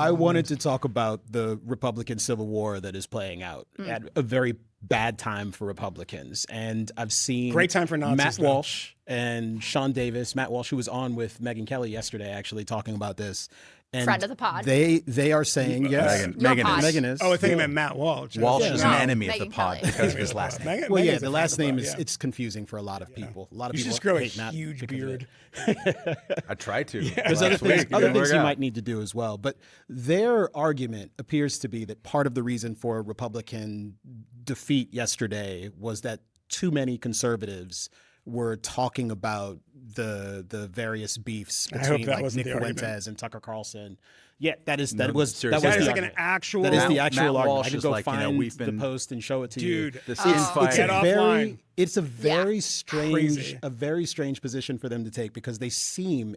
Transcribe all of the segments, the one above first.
I wanted to talk about the Republican Civil War that is playing out at a very bad time for Republicans. And I've seen great time for Nazis, Matt Walsh and Sean Davis. Matt Walsh, who was on with Megyn Kelly yesterday, actually talking about this. And friend of the pod. They are saying, yes. Megan is. Oh, I think you meant Matt Walsh. Walsh is an enemy of Megyn the pod Kelly. because of his last name. Well, yeah, the last name is it's confusing for a lot of people. A lot of You people should just grow a hate Matt huge because of beard. it. I tried to. There's other last week. things Didn't work you out. might need to do as well. But their argument appears to be that part of the reason for Republican defeat yesterday was that too many conservatives were talking about the various beefs between like Nick Fuentes and Tucker Carlson. Yeah, that was like the an actual. That is the actual Matt argument. Walsh I could is go like, find we've been, the post and show it to dude, you. This is offline. It's a very Crazy. strange position for them to take because they seem,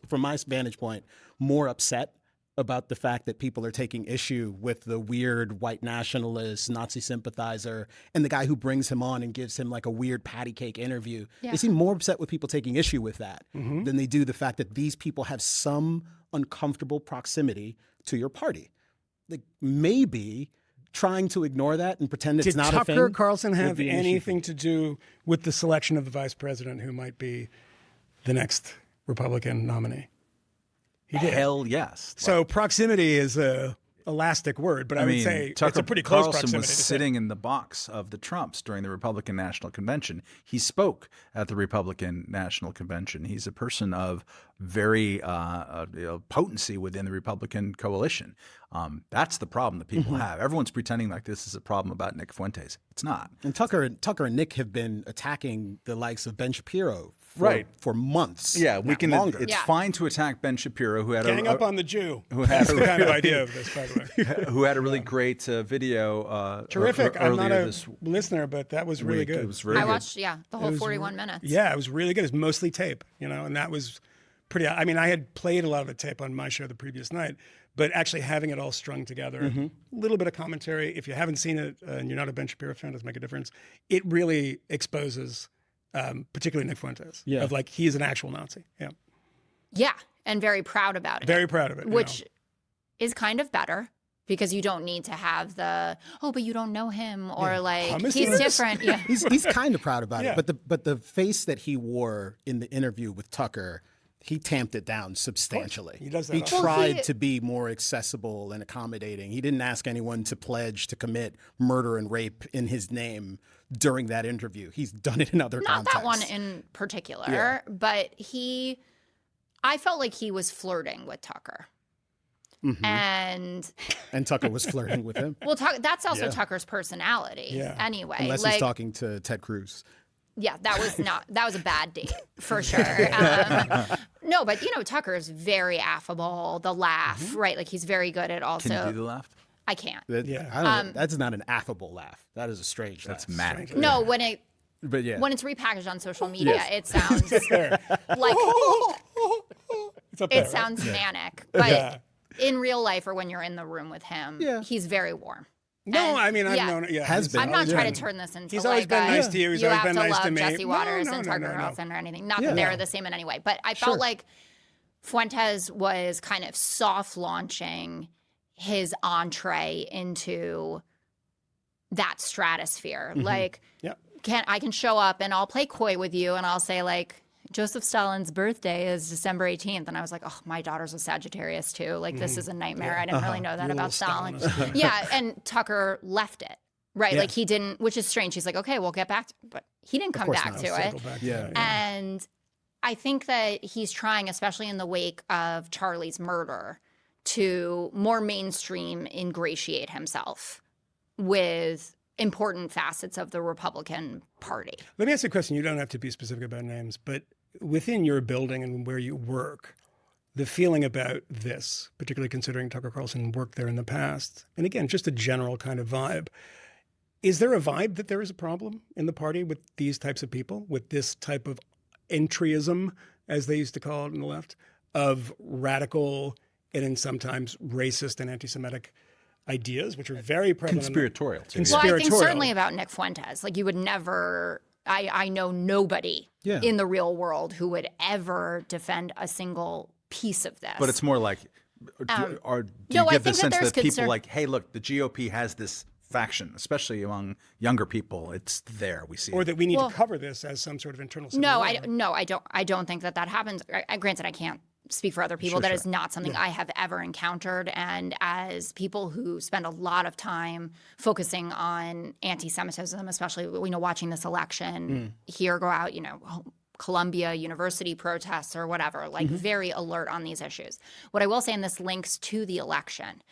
from my vantage point, more upset about the fact that people are taking issue with the weird white nationalist, Nazi sympathizer, and the guy who brings him on and gives him like a weird patty cake interview. Yeah. They seem more upset with people taking issue with that than they do the fact that these people have some uncomfortable proximity to your party. Like maybe trying to ignore that and pretend it's not a thing. Did Tucker Carlson would have be an issue. anything to do with the selection of the vice president who might be the next Republican nominee? He did. Hell yes. So proximity is a elastic word, but I would say Tucker it's a pretty close Carlson proximity. was sitting in the box of the Trumps during the Republican National Convention. He spoke at the Republican National Convention. He's a person of very potency within the Republican coalition. That's the problem that people have. Everyone's pretending like this is a problem about Nick Fuentes. It's not. And Tucker and Nick have been attacking the likes of Ben Shapiro for months. Yeah, we can. Longer. It's fine to attack Ben Shapiro, who had Gang up on the Jew. who had That's the kind of idea of this, by the way. who had a really great video. Terrific. I'm not earlier a this listener, but that was really week. good. It was very I good. watched, the whole 41 minutes. Yeah, it was really good. It was mostly tape, and that was pretty. I mean, I had played a lot of the tape on my show the previous night, but actually having it all strung together, a little bit of commentary. If you haven't seen it and you're not a Ben Shapiro fan, it doesn't make a difference. It really exposes, particularly Nick Fuentes, of like he's an actual Nazi. Yeah, Yeah, and very proud about it. very proud of it. Which is kind of better. Because you don't need to have but you don't know him, or Hummus he's eaters? different. Yeah, He's kind of proud about Yeah. it, but the face that he wore in the interview with Tucker, he tamped it down substantially. He does that He often. tried to be more accessible and accommodating. He didn't ask anyone to pledge to commit murder and rape in his name during that interview. He's done it in other not contexts. that one in particular, but I felt like he was flirting with Tucker. And Tucker was flirting with him. well, that's also Tucker's personality. Yeah. Anyway, Unless he's talking to Ted Cruz. Yeah, that was a bad date for sure. No, but Tucker is very affable. The laugh, right? Like he's very good at also. Can you do the laugh? I can't. I don't know. That's not an affable laugh. That is a strange That's laugh. manic. No, But when it's repackaged on social media, Yes. it sounds like It's up there, it sounds manic. But in real life, or when you're in the room with him, he's very warm. No, And- I mean, I've known it. Yeah, Has been. I'm not Yeah. trying to turn this into He's always been nice to you. He's you always have been to nice love to me. Jesse Waters No, and no, Tucker no, no. Carlson or anything. Not that they're the same in any way, but I felt like Fuentes was kind of soft launching his entree into that stratosphere. Like, I can show up and I'll play coy with you and I'll say like, Joseph Stalin's birthday is December 18th. And I was like, oh, my daughter's a Sagittarius too. Like, this is a nightmare. I didn't really know that about Stalin. Yeah. And Tucker left it, right? Like he didn't, which is strange. He's like, okay, we'll get back to it. But he didn't come back to it. And I think that he's trying, especially in the wake of Charlie's murder, to more mainstream ingratiate himself with important facets of the Republican Party. Let me ask you a question. You don't have to be specific about names, but within your building and where you work, the feeling about this, particularly considering Tucker Carlson worked there in the past, and again, just a general kind of vibe, is there a vibe that there is a problem in the party with these types of people, with this type of entryism, as they used to call it in the left, of radical and then sometimes racist and anti-Semitic ideas, which are very prevalent. Conspiratorial, too. Well, I think certainly about Nick Fuentes. Like, you would never, I know nobody in the real world who would ever defend a single piece of this. But it's more like Or do no, you I get the think that sense there's that people concern- like, hey, look, the GOP has this faction, especially among younger people. It's there. We see Or it. that we need to cover this as some sort of internal civil war. I don't think that happens. Granted, I can't speak for other people. That is not something I have ever encountered. And as people who spend a lot of time focusing on anti-Semitism, especially watching this election here go out, Columbia University protests or whatever, like very alert on these issues. What I will say, and this links to the election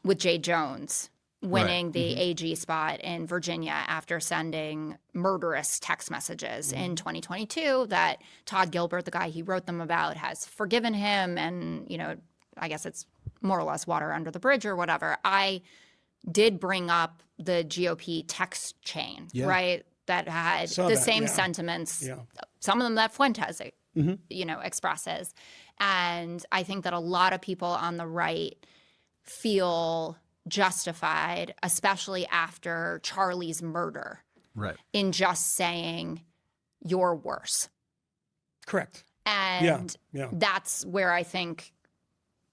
with Jay Jones winning the AG spot in Virginia after sending murderous text messages in 2022, that Todd Gilbert, the guy he wrote them about, has forgiven him. And, I guess it's more or less water under the bridge or whatever. I did bring up the GOP text chain, right? That had same sentiments, some of them that Fuentes, expresses. And I think that a lot of people on the right feel justified, especially after Charlie's murder, in just saying, you're worse. Correct. And that's where I think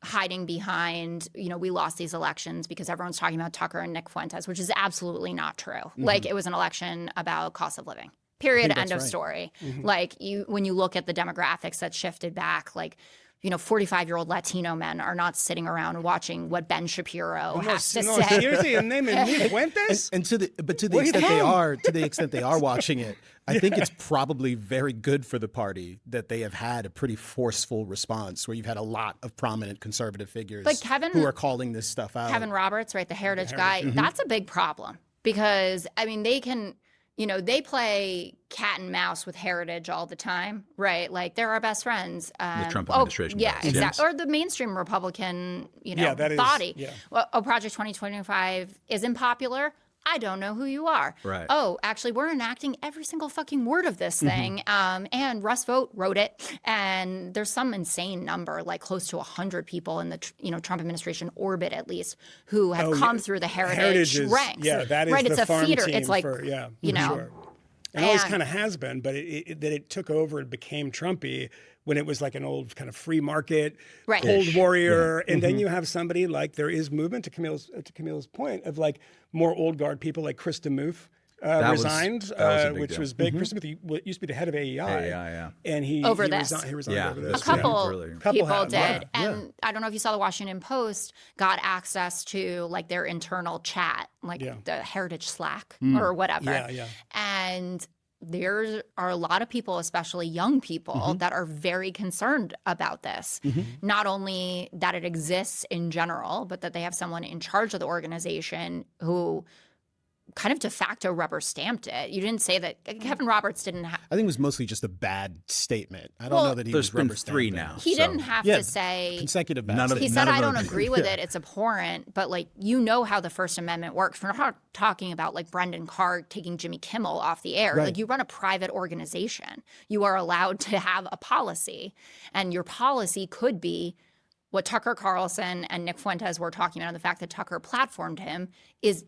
hiding behind, we lost these elections because everyone's talking about Tucker and Nick Fuentes, which is absolutely not true. Like, it was an election about cost of living. Period. End of story. Like, when you look at the demographics that shifted back, like, 45-year-old Latino men are not sitting around watching what Ben Shapiro has to say. Seriously, and name Nick Fuentes? And to the extent they are watching it, I think it's probably very good for the party that they have had a pretty forceful response, where you've had a lot of prominent conservative figures who are calling this stuff out. Kevin Roberts, right, the Heritage guy, that's a big problem because, they can, they play cat and mouse with Heritage all the time, right? Like, they're our best friends. The Trump administration. Yeah, exactly. Or the mainstream Republican, body. Well, Project 2025 isn't popular. I don't know who you are. Right. Oh, actually, we're enacting every single fucking word of this thing. And Russ Vought wrote it. And there's some insane number, like close to 100 people in the Trump administration orbit, at least, who have come through the Heritage ranks. Yeah, that is right. The it's a farm feeder. Team it's like, for sure. And always kind of has been, but it took over and became Trumpy when it was like an old kind of free market, cold warrior. And then you have somebody like, there is movement, to Camille's point, of like more old guard people like Chris DeMuth resigned, which was big. Chris DeMuth used to be the head of AEI. And he resigned over this. A couple people did. Yeah. And I don't know if you saw the Washington Post got access to like their internal chat, like the Heritage Slack or whatever. And there are a lot of people, especially young people, that are very concerned about this. Not only that it exists in general, but that they have someone in charge of the organization who kind of de facto rubber stamped it. You didn't say that. Kevin Roberts didn't have. I think it was mostly just a bad statement. I don't know that he was rubber stamped. There's been 3 now. He didn't have to say consecutive bad statements. He said, I don't agree with it. It's abhorrent. But like, how the First Amendment works. We're not talking about like Brendan Carr taking Jimmy Kimmel off the air. Like, you run a private organization. You are allowed to have a policy, and your policy could be what Tucker Carlson and Nick Fuentes were talking about, and the fact that Tucker platformed him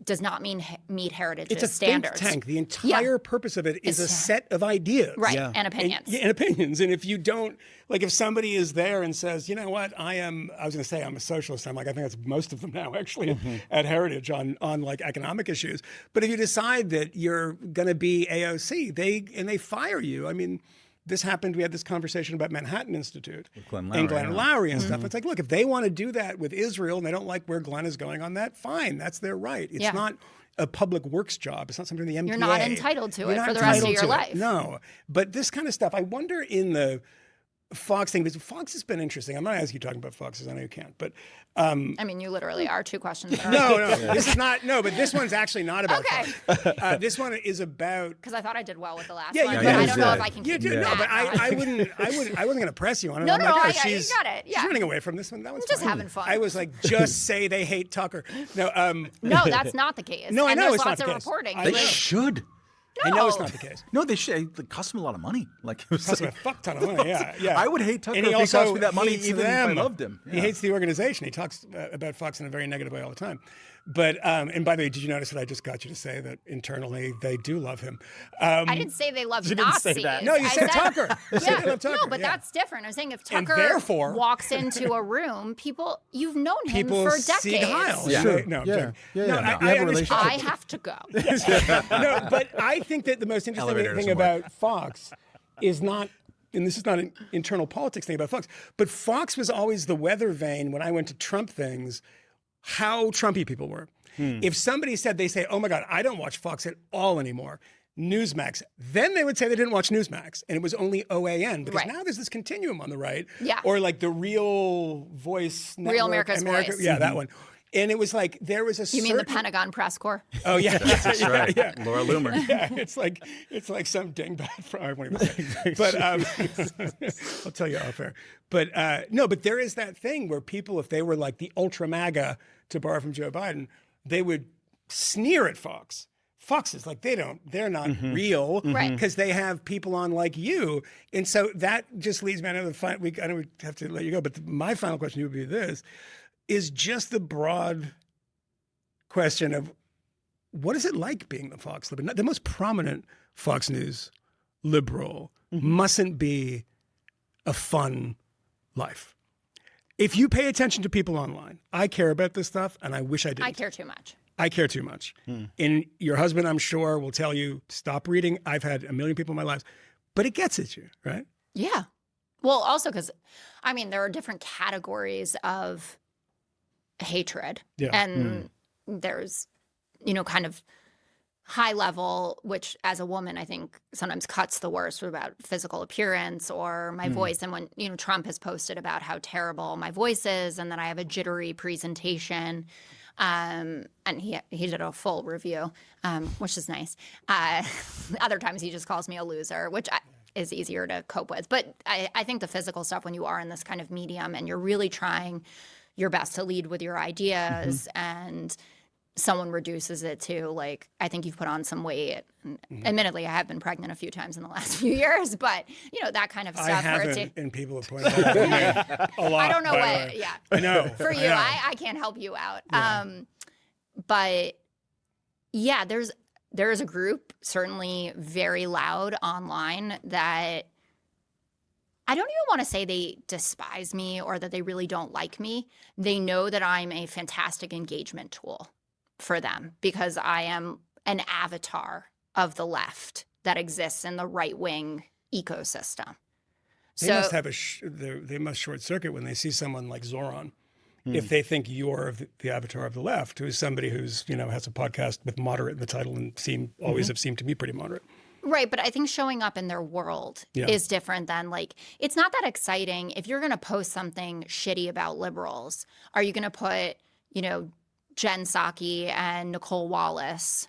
does not meet Heritage's standards. It's a think tank. The entire purpose of it is a set of ideas. Right, and opinions. And opinions. And if you don't, like if somebody is there and says, you know what, I was going to say I'm a socialist. I'm like, I think that's most of them now actually at Heritage on like economic issues. But if you decide that you're going to be AOC, they fire you. I mean, this happened. We had this conversation about Manhattan Institute and Glenn Loury and stuff. It's like, look, if they want to do that with Israel and they don't like where Glenn is going on that, fine, that's their right. It's not a public works job. It's not something the MPA. You're not entitled to it for the rest of your life. No, but this kind of stuff, I wonder in the Fox thing, because Fox has been interesting. I'm not asking you talking about Foxes. I know you can't, but I mean, you literally are 2 questions. No, this is not. No, but this one's actually not about. Fox. This one is about. Because I thought I did well with the last one, but I don't know if I can. You did, no, but I wasn't going to press you on it. No, I'm like, I she's, you got it. Yeah. She's running away from this one. That one's just fine. having fun. I was like, just say they hate Tucker. No, no, that's not the case. No, I know there's it's lots not the of case. reporting. They should. I know it's not the case. No, they should. It cost him a lot of money. Like it was Cost him a fuck ton of money. Yeah. I would hate Tucker And he if he also cost me that money, hates even them. if I loved him. He hates the organization. He talks about Fox in a very negative way all the time. But and by the way, did you notice that I just got you to say that internally they do love him? I didn't say they love Nazis. No, you said Tucker. You said Yeah, they love Tucker. no, but that's different. I'm saying if Tucker therefore- walks into a room, you've known him People for see decades. Heil. Yeah. Sure. No, I'm Yeah. joking. Yeah, No, yeah. I You have a relationship. I have to go. No, but I think that the most interesting Elevator thing doesn't work. about Fox is not, and this is not an internal politics thing about Fox, but Fox was always the weather vane when I went to Trump things, how Trumpy people were. If somebody said, they say, oh my God, I don't watch Fox at all anymore, Newsmax, then they would say they didn't watch Newsmax, and it was only OAN, because Right. now there's this continuum on the right, Yeah. or like the Real Voice Network. Real America's Voice. Yeah, that one. And it was like, there was a You mean the certain- Pentagon press corps? Oh yeah, That's right. yeah. Laura Loomer. Yeah, it's like some dingbat from I won't even say. But I'll tell you off air. But no, but there is that thing where people, if they were like the ultra MAGA, to borrow from Joe Biden, they would sneer at Fox. Fox is like they're not real, Right. Because they have people on like you, and so that just leads me. I know we have to let you go, but my final question would be this: is just the broad question of what is it like being the Fox liberal? The most prominent Fox News liberal mustn't be a fun life. If you pay attention to people online, I care about this stuff, and I wish I didn't. I care too much. I care too much. And your husband, I'm sure, will tell you, stop reading. I've had a million people in my life. But it gets at you, right? Yeah. Well, also because, I mean, there are different categories of hatred. Yeah. And there's, kind of high level, which as a woman, I think sometimes cuts the worst about physical appearance or my voice. And when, Trump has posted about how terrible my voice is and that I have a jittery presentation. And he did a full review, which is nice. Other times he just calls me a loser, which is easier to cope with. But I think the physical stuff, when you are in this kind of medium and you're really trying your best to lead with your ideas and someone reduces it to, like, I think you've put on some weight. Admittedly, I have been pregnant a few times in the last few years, but, that kind of stuff. I haven't, and people have pointed out a lot. I don't know by the what, way. yeah. I know. For you, I can't help you out. But yeah, there is a group, certainly very loud online, that I don't even want to say they despise me or that they really don't like me. They know that I'm a fantastic engagement tool for them because I am an avatar of the left that exists in the right-wing ecosystem. They must have they must short circuit when they see someone like Zoran. If they think you're the avatar of the left, who's somebody who's, has a podcast with moderate in the title and always have seemed to be pretty moderate. Right, but I think showing up in their world is different than, like, it's not that exciting. If you're going to post something shitty about liberals, are you going to put, Jen Psaki and Nicole Wallace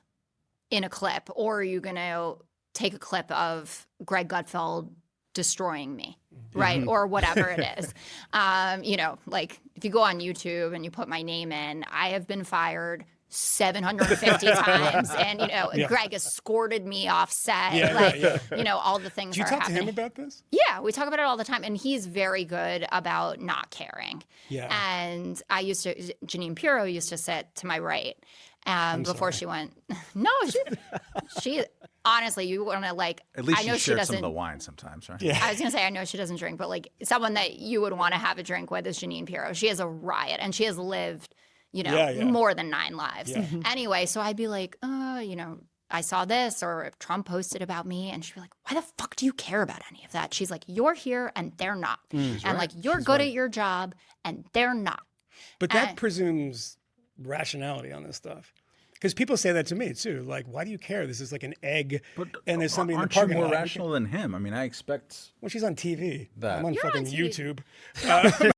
in a clip, or are you going to take a clip of Greg Gutfeld destroying me, right? Or whatever it is. Like, if you go on YouTube and you put my name in, I have been fired 750 times, and Greg escorted me off set, all the things. Do you are talk happening. to him about this? Yeah, we talk about it all the time, and he's very good about not caring. Yeah. And Janine Pirro used to sit to my right before she went. No, she honestly, you want to, like. At least I know she she shared doesn't. some of the wine sometimes, right? Yeah. I was gonna say I know she doesn't drink, but like someone that you would want to have a drink with is Janine Pirro. She is a riot, and she has lived, more than 9 lives. Yeah. Anyway, so I'd be like, I saw this, or if Trump posted about me, and she'd be like, why the fuck do you care about any of that? She's like, you're here and they're not. And like, you're good at your job and they're not. But that presumes rationality on this stuff. Because people say that to me too. Like, why do you care? This is like an egg, and there's somebody in the Aren't you parking more lot. rational than him? I mean, I expect Well, she's on TV. that. I'm on You're on fucking TV. YouTube.